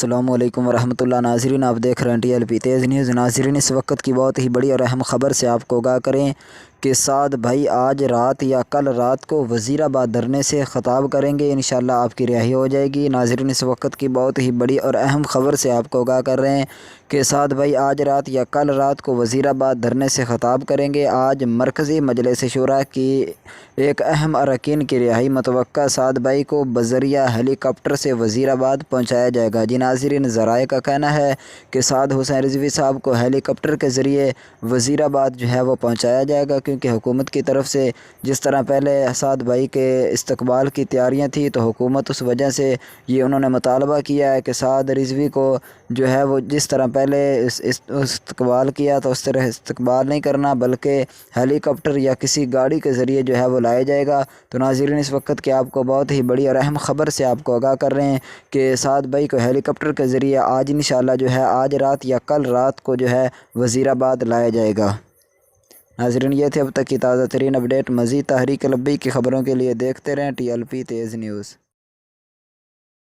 السلام علیکم ورحمۃ اللہ۔ ناظرین، آپ دیکھ رہے ہیں ٹی ایل پی تیز نیوز۔ ناظرین، اس وقت کی بہت ہی بڑی اور اہم خبر سے آپ کو آگاہ کریں کہ سعد بھائی آج رات یا کل رات کو وزیر آباد دھرنے سے خطاب کریں گے، انشاءاللہ آپ کی رہائی ہو جائے گی۔ ناظرین، اس وقت کی بہت ہی بڑی اور اہم خبر سے آپ کو آگاہ کر رہے ہیں کہ سعد بھائی آج رات یا کل رات کو وزیر آباد دھرنے سے خطاب کریں گے۔ آج مرکزی مجلس شورا کی ایک اہم اراکین کی رہائی متوقع۔ سعد بھائی کو بذریعہ ہیلی کاپٹر سے وزیر آباد پہنچایا جائے گا۔ جی ناظرین، ذرائع کا کہنا ہے کہ سعد حسین رضوی صاحب کو ہیلی کاپٹر کے ذریعے وزیر آباد جو ہے وہ پہنچایا جائے گا، کیونکہ حکومت کی طرف سے جس طرح پہلے سعد بھائی کے استقبال کی تیاریاں تھیں، تو حکومت اس وجہ سے یہ انہوں نے مطالبہ کیا ہے کہ سعد رضوی کو جو ہے وہ جس طرح پہلے استقبال کیا تو اس طرح استقبال نہیں کرنا، بلکہ ہیلی کاپٹر یا کسی گاڑی کے ذریعے جو ہے وہ لایا جائے گا۔ تو ناظرین، اس وقت کی آپ کو بہت ہی بڑی اور اہم خبر سے آپ کو آگاہ کر رہے ہیں کہ سعد بھائی کو ہیلی کاپٹر کے ذریعے آج انشاءاللہ جو ہے آج رات یا کل رات کو جو ہے وزیر آباد لایا جائے گا۔ ناظرین، یہ تھے اب تک کی تازہ ترین اپڈیٹ۔ مزید تحریک لبیک کی خبروں کے لیے دیکھتے رہیں ٹی ایل پی تیز نیوز۔